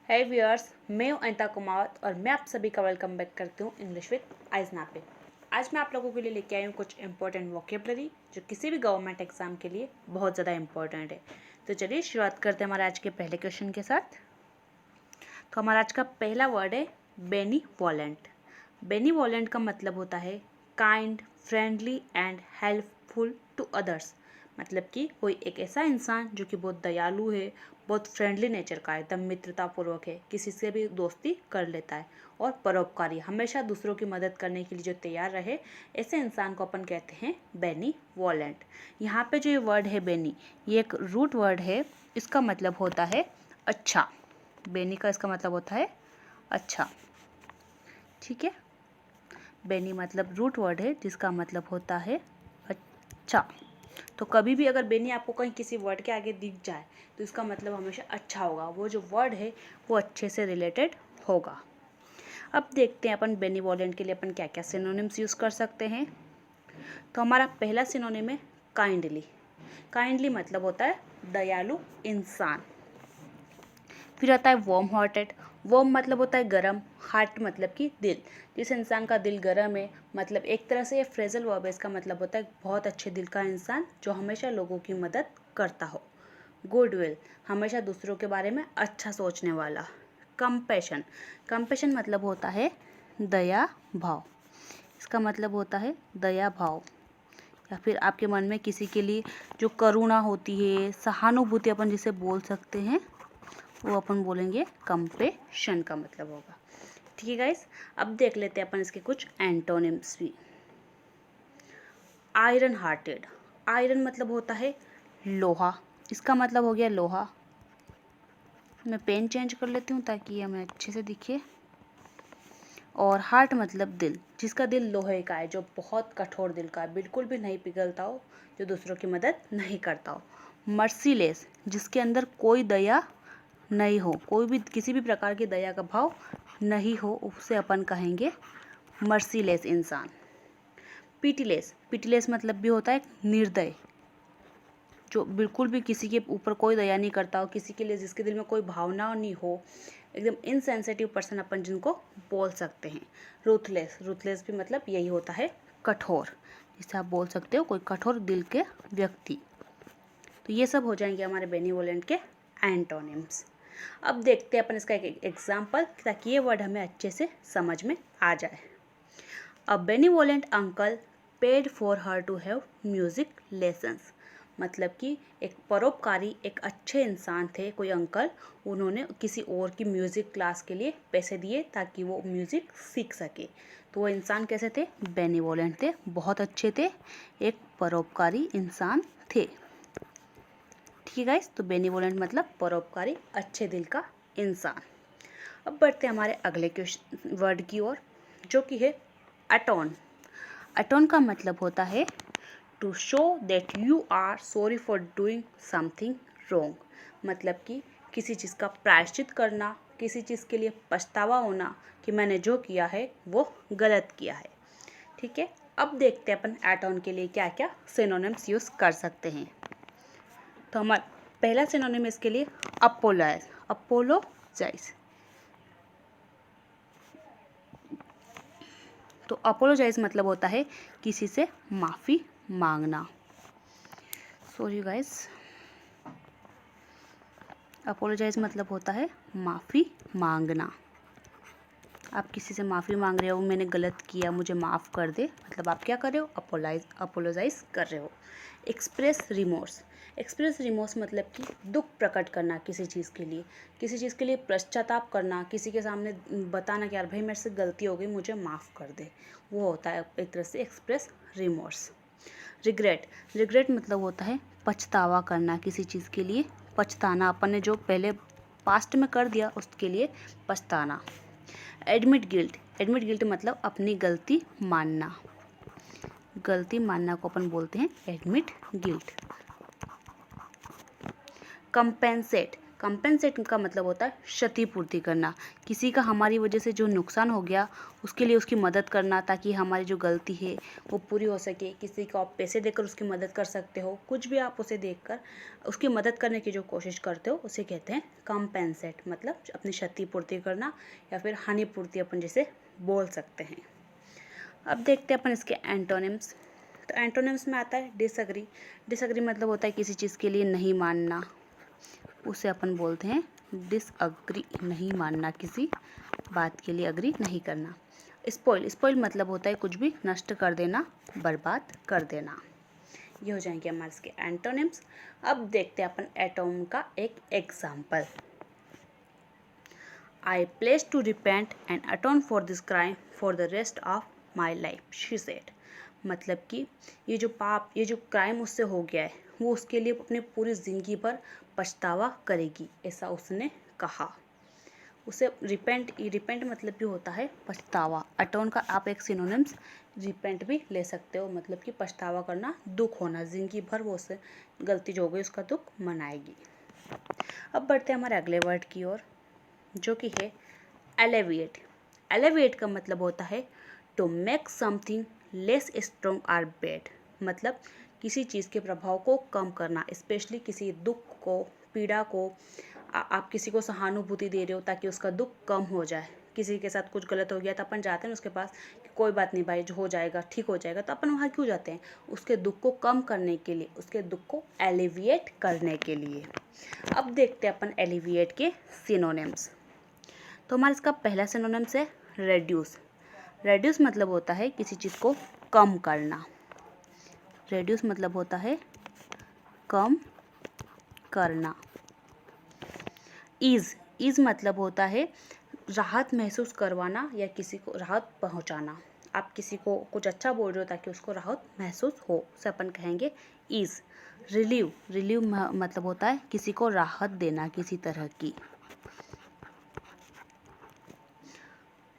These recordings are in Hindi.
है व्यूअर्स, मैं हूं अनिता कुमार और मैं आप सभी का वेलकम बैक करती हूं इंग्लिश विद आइजना पे। आज मैं आप लोगों के लिए लेके आई हूं कुछ इंपॉर्टेंट वोकेबलरी जो किसी भी गवर्नमेंट एग्जाम के लिए बहुत ज़्यादा इंपॉर्टेंट है। तो चलिए शुरुआत करते हैं हमारे आज के पहले क्वेश्चन के साथ। तो हमारा आज का पहला वर्ड है बेनीवोलेंट। बेनीवोलेंट का मतलब होता है kind, friendly and helpful to others. मतलब कि कोई एक ऐसा इंसान जो कि बहुत दयालु है, बहुत फ्रेंडली नेचर का है, एकदम मित्रतापूर्वक है, किसी से भी दोस्ती कर लेता है और परोपकारी, हमेशा दूसरों की मदद करने के लिए जो तैयार रहे, ऐसे इंसान को अपन कहते हैं बेनीवोलेंट। यहाँ पे जो ये वर्ड है बेनी, ये एक रूट वर्ड है। इसका मतलब होता है अच्छा। बेनी का इसका मतलब होता है अच्छा। ठीक है, बेनी मतलब रूट वर्ड है जिसका मतलब होता है अच्छा। तो कभी भी अगर बेनी आपको कहीं किसी वर्ड के आगे दिख जाए तो इसका मतलब हमेशा अच्छा होगा, वो जो वर्ड है वो अच्छे से रिलेटेड होगा। अब देखते हैं अपन बेनीवोलेंट के लिए अपन क्या क्या सिनोनिम्स यूज़ कर सकते हैं। तो हमारा पहला सिनोनिम है काइंडली। काइंडली मतलब होता है दयालु इंसान। फिर आता है वार्म हार्टेड। वार्म मतलब होता है गरम, हार्ट मतलब कि दिल। जिस इंसान का दिल गरम है, मतलब एक तरह से ये फ्रेजल वर्ब है, इसका मतलब होता है बहुत अच्छे दिल का इंसान जो हमेशा लोगों की मदद करता हो। गुडविल, हमेशा दूसरों के बारे में अच्छा सोचने वाला। कंपैशन, कंपैशन मतलब होता है दया भाव। इसका मतलब होता है दया भाव, या फिर आपके मन में किसी के लिए जो करुणा होती है, सहानुभूति अपन जिसे बोल सकते हैं, वो अपन बोलेंगे कंपेशन का मतलब होगा। ठीक है गाइस, अब देख लेते हैं अपन इसके कुछ एंटोनिम्स भी। Iron hearted. आयरन मतलब होता है लोहा। इसका मतलब हो गया लोहा। मैं पेन चेंज कर लेती हूँ ताकि ये हमें अच्छे से दिखे। और हार्ट मतलब दिल, जिसका दिल लोहे का है, जो बहुत कठोर दिल का है, बिल्कुल भी नहीं पिघलता हो, जो दूसरों की मदद नहीं करता हो। मर्सीलेस, जिसके अंदर कोई दया नहीं हो, कोई भी किसी भी प्रकार की दया का भाव नहीं हो, उसे अपन कहेंगे मर्सीलेस इंसान। पीटीलेस, पीटीलेस मतलब भी होता है निर्दय, जो बिल्कुल भी किसी के ऊपर कोई दया नहीं करता हो, किसी के लिए जिसके दिल में कोई भावना नहीं हो, एकदम इनसेंसिटिव पर्सन अपन जिनको बोल सकते हैं। रूथलेस, रूथलेस भी मतलब यही होता है कठोर, जिसे आप बोल सकते हो कोई कठोर दिल के व्यक्ति। तो ये सब हो जाएंगे हमारे बेनीवोलेंट के एंटोनिम्स। अब देखते हैं अपन इसका एक एग्जाम्पल, ताकि ये वर्ड हमें अच्छे से समझ में आ जाए। A benevolent uncle paid for her to have music lessons. मतलब कि एक परोपकारी, एक अच्छे इंसान थे, कोई अंकल, उन्होंने किसी और की म्यूज़िक क्लास के लिए पैसे दिए ताकि वो म्यूज़िक सीख सके। तो वो इंसान कैसे थे? बेनीवोलेंट थे, बहुत अच्छे थे, एक परोपकारी इंसान थे। ठीक है गाइस, तो बेनीवोलेंट मतलब परोपकारी, अच्छे दिल का इंसान। अब बढ़ते हैं हमारे अगले क्वेश्चन वर्ड की ओर, जो कि है अटोन। अटोन का मतलब होता है to show that you are sorry for doing something wrong. मतलब कि किसी चीज़ का प्रायश्चित करना, किसी चीज़ के लिए पछतावा होना कि मैंने जो किया है वो गलत किया है। ठीक है, अब देखते हैं अपन एटोन के लिए क्या क्या सिनोनिम्स यूज़ कर सकते हैं। तो हमारा पहला सिनोनिम इसके लिए अपोलोजाइज। अपोलोजाइज, तो अपोलोजाइज मतलब होता है किसी से माफ़ी मांगना। सॉरी गाइस, अपोलोजाइज मतलब होता है माफ़ी मांगना। आप किसी से माफ़ी मांग रहे हो, मैंने गलत किया, मुझे माफ़ कर दे, मतलब आप क्या कर रहे हो? अपोलोजाइज कर रहे हो। Express remorse. एक्सप्रेस रिमोर्स मतलब कि दुख प्रकट करना किसी चीज़ के लिए, किसी चीज़ के लिए पश्चाताप करना, किसी के सामने बताना कि यार भाई मेरे से गलती हो गई, मुझे माफ़ कर दे, वो होता है एक तरह से एक्सप्रेस रिमोर्स। रिग्रेट। रिग्रेट मतलब होता है पछतावा करना, किसी चीज़ के लिए पछताना, अपन ने जो पहले पास्ट में कर दिया उसके लिए पछताना। Admit guilt. एडमिट गिल्ट मतलब अपनी गलती मानना, गलती मानना को अपन बोलते हैं एडमिट गिल्ट। कंपेंसेट। कंपेंसेट का मतलब होता है क्षतिपूर्ति करना, किसी का हमारी वजह से जो नुकसान हो गया उसके लिए उसकी मदद करना ताकि हमारी जो गलती है वो पूरी हो सके। किसी को आप पैसे देकर उसकी मदद कर सकते हो, कुछ भी आप उसे देकर उसकी मदद करने की जो कोशिश करते हो उसे कहते हैं कंपेंसेट, मतलब अपनी क्षतिपूर्ति करना या फिर हानिपूर्ति अपन जिसे बोल सकते हैं। अब देखते हैं अपन इसके एंटोनिम्स। तो एंटोनिम्स में आता है डिसएग्री। डिसएग्री मतलब होता है किसी चीज़ के लिए नहीं मानना, उसे अपन बोलते हैं डिसएग्री, नहीं मानना, किसी बात के लिए अग्री नहीं करना। स्पॉइल, स्पॉइल मतलब होता है कुछ भी नष्ट कर देना, बर्बाद कर देना। ये हो जाएंगे हमारे इसके एंटोनिम्स। अब देखते हैं अपन एटोम का एक example. I place to repent and atone for this crime for the rest of my life, she said. मतलब कि ये जो पाप, ये जो क्राइम उससे हो गया है वो उसके लिए अपनी पूरी ज़िंदगी भर पछतावा करेगी, ऐसा उसने कहा। उसे रिपेंट मतलब भी होता है पछतावा। अटोन का आप एक सिनोनिम्स रिपेंट भी ले सकते हो, मतलब कि पछतावा करना, दुख होना, ज़िंदगी भर वो उससे गलती जो हो गई उसका दुख मनाएगी। अब बढ़ते हैं हमारे अगले वर्ड की ओर, जो कि है एलेविएट। एलेविएट का मतलब होता है to make something less strong और बैड, मतलब किसी चीज़ के प्रभाव को कम करना, स्पेशली किसी दुख को, पीड़ा को। आप किसी को सहानुभूति दे रहे हो ताकि उसका दुख कम हो जाए। किसी के साथ कुछ गलत हो गया तो अपन जाते हैं उसके पास कि कोई बात नहीं भाई, जो हो जाएगा ठीक हो जाएगा, तो अपन वहाँ क्यों जाते हैं? उसके दुख को कम करने के लिए, उसके दुख को एलिविएट करने के लिए। अब देखते हैं अपन एलिविएट के सिनोनिम्स। तो हमारा इसका पहला सिनोनिम्स है रेड्यूस। रेड्यूस मतलब होता है किसी चीज़ को कम करना। रेड्यूस मतलब होता है कम करना। ईज़, ईज़ मतलब होता है राहत महसूस करवाना या किसी को राहत पहुंचाना। आप किसी को कुछ अच्छा बोल रहे हो ताकि उसको राहत महसूस हो, उसे अपन कहेंगे ईज़। रिलीव, रिलीव मतलब होता है किसी को राहत देना किसी तरह की।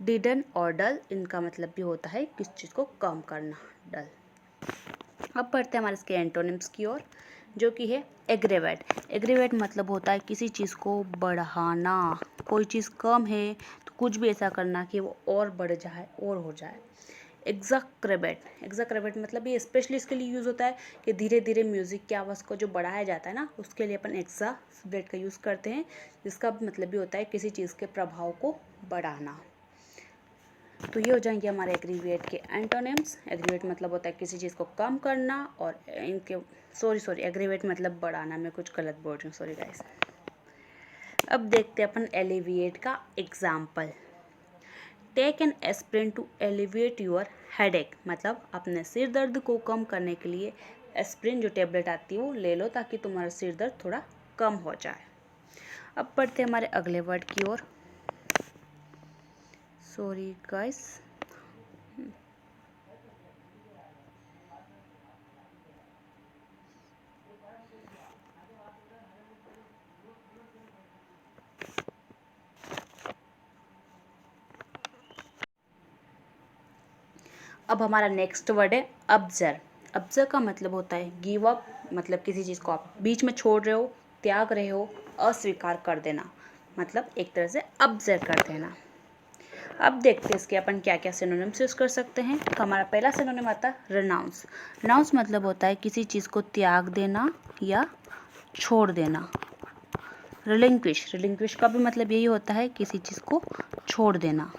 डिडन और डल, इनका मतलब भी होता है किस चीज़ को कम करना, डल। अब बढ़ते हैं हमारे इसके एंटोनिम्स की ओर, जो कि है एग्रेवेट। एग्रेवेट मतलब होता है किसी चीज़ को बढ़ाना। कोई चीज़ कम है तो कुछ भी ऐसा करना कि वो और बढ़ जाए और हो जाए। एग्जाक्रेबेट, एग्जाक्रेबेट मतलब ये स्पेशली इसके लिए यूज़ होता है कि धीरे धीरे म्यूज़िक की आवाज़ को जो बढ़ाया जाता है ना, उसके लिए अपन एग्जाक्रेबेट का यूज़ करते हैं, जिसका मतलब भी होता है किसी चीज़ के प्रभाव को बढ़ाना। तो ये हो जाएंगे हमारे एग्रीविएट के एंटोनिम्स। एग्रीविएट मतलब होता है किसी चीज़ को कम करना, और इनके सॉरी एग्रीविएट मतलब बढ़ाना। मैं कुछ गलत बोल रही हूँ, सॉरी गाइस। अब देखते हैं अपन एलिविएट का example. Take an aspirin to alleviate your headache, मतलब अपने सिर दर्द को कम करने के लिए एस्प्रिन जो टेबलेट आती है वो ले लो ताकि तुम्हारा सिर दर्द थोड़ा कम हो जाए। अब बढ़ते हैं हमारे अगले वर्ड की ओर। Sorry guys. अब हमारा नेक्स्ट वर्ड है अब्जर। अब्जर का मतलब होता है गिव अप, मतलब किसी चीज़ को आप बीच में छोड़ रहे हो, त्याग रहे हो, अस्वीकार कर देना, मतलब एक तरह से अब्जर कर देना। अब देखते हैं इसके अपन क्या क्या सिनोनिम्स यूज़ कर सकते हैं। तो हमारा पहला सिनोनिम आता है रिनाउंस। रिनाउंस मतलब होता है किसी चीज़ को त्याग देना या छोड़ देना। रिलिंक्विश, रिलिंक्विश का भी मतलब यही होता है किसी चीज़ को छोड़ देना।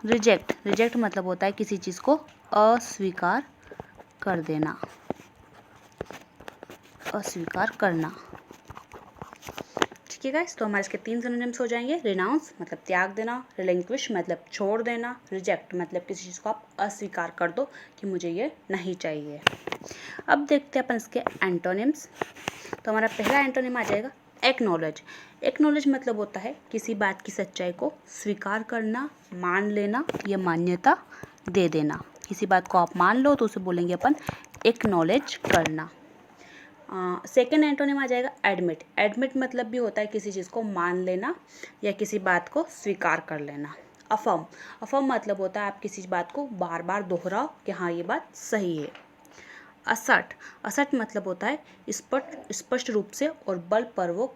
रिजेक्ट, रिजेक्ट मतलब होता है किसी चीज़ को अस्वीकार कर देना, अस्वीकार करना। ठीक है गाइस, तो हमारे इसके 3 सिनोनिम्स हो जाएंगे। रिनाउंस मतलब त्याग देना, रिलिंक्विश मतलब छोड़ देना, रिजेक्ट मतलब किसी चीज़ को आप अस्वीकार कर दो कि मुझे ये नहीं चाहिए। अब देखते हैं अपन इसके एंटोनिम्स। तो हमारा पहला एंटोनिम आ जाएगा एक्नॉलेज। एक्नॉलेज मतलब होता है किसी बात की सच्चाई को स्वीकार करना, मान लेना या मान्यता दे देना। किसी बात को आप मान लो तो उसे बोलेंगे अपन एक्नॉलेज करना। सेकेंड एंटोनिम आ जाएगा एडमिट। एडमिट मतलब भी होता है किसी चीज़ को मान लेना या किसी बात को स्वीकार कर लेना। अफर्म, अफर्म मतलब होता है आप किसी बात को बार बार दोहराओ कि हाँ ये बात सही है। असर्ट, असर्ट मतलब होता है स्पष्ट रूप से और बलपूर्वक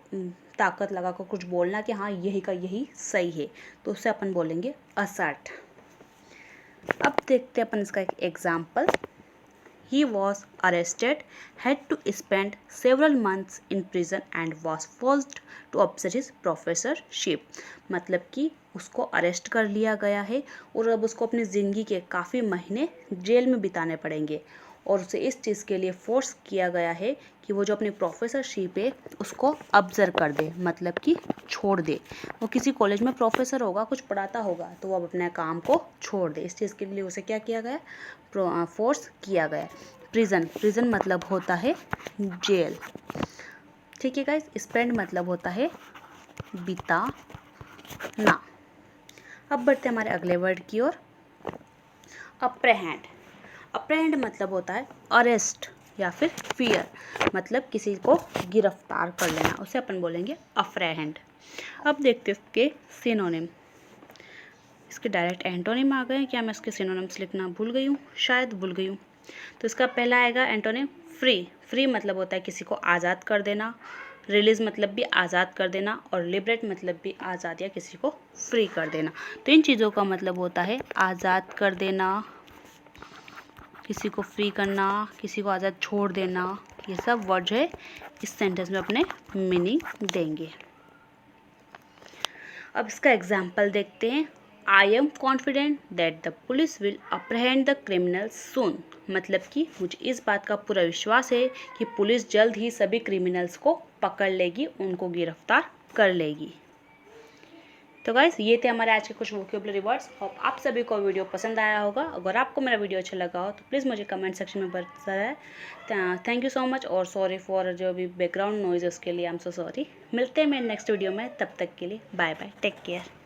ताकत लगाकर कुछ बोलना कि हाँ यही का यही सही है, तो उससे अपन बोलेंगे असर्ट। अब देखते हैं अपन इसका एक example. He was arrested, had to spend several months in prison and was forced to observe his professorship। मतलब कि उसको अरेस्ट कर लिया गया है और अब उसको अपनी ज़िंदगी के काफ़ी महीने जेल में बिताने पड़ेंगे और उसे इस चीज़ के लिए फोर्स किया गया है कि वो जो अपनी प्रोफेसरशिप है उसको ऑब्जर्व कर दे, मतलब कि छोड़ दे। वो किसी कॉलेज में प्रोफेसर होगा, कुछ पढ़ाता होगा, तो वो अब अपने काम को छोड़ दे। इस चीज़ के लिए उसे क्या किया गया, फोर्स किया गया। प्रिजन, प्रिजन मतलब होता है जेल। ठीक है गाइस, स्पेंड मतलब होता है बिताना। अब बढ़ते हैं हमारे अगले वर्ड की ओर, अप्रहेंड। अप्रहेंड मतलब होता है अरेस्ट या फिर फियर, मतलब किसी को गिरफ्तार कर लेना, उसे अपन बोलेंगे अप्रहेंड। अब देखते हैं इसके सिनोनिम। इसके डायरेक्ट एंटोनिम आ गए हैं, क्या मैं इसके सिनोनिम्स लिखना भूल गई हूँ? शायद भूल गई हूँ। तो इसका पहला आएगा एंटोनिम फ्री। फ्री मतलब होता है किसी को आज़ाद कर देना, रिलीज मतलब भी आज़ाद कर देना, और लिबरेट मतलब भी आज़ाद या किसी को फ्री कर देना। तो इन चीज़ों का मतलब होता है आज़ाद कर देना, किसी को फ्री करना, किसी को आज़ाद छोड़ देना। ये सब वर्ड जो है इस सेंटेंस में अपने मीनिंग देंगे। अब इसका एग्जाम्पल देखते हैं। I am confident that the police will apprehend the criminals soon. मतलब कि मुझे इस बात का पूरा विश्वास है कि पुलिस जल्द ही सभी क्रिमिनल्स को पकड़ लेगी, उनको गिरफ्तार कर लेगी। तो गाइस, ये थे हमारे आज के कुछ वोकैबुलरी वर्ड्स। होप आप सभी को वीडियो पसंद आया होगा। अगर आपको मेरा वीडियो अच्छा लगा हो तो प्लीज़ मुझे कमेंट सेक्शन में बताएं। थैंक यू सो मच, और सॉरी फॉर जो भी बैकग्राउंड नॉइज़ उसके लिए, आई एम सो सॉरी। मिलते हैं मेरे नेक्स्ट वीडियो में, तब तक के लिए बाय बाय, टेक केयर।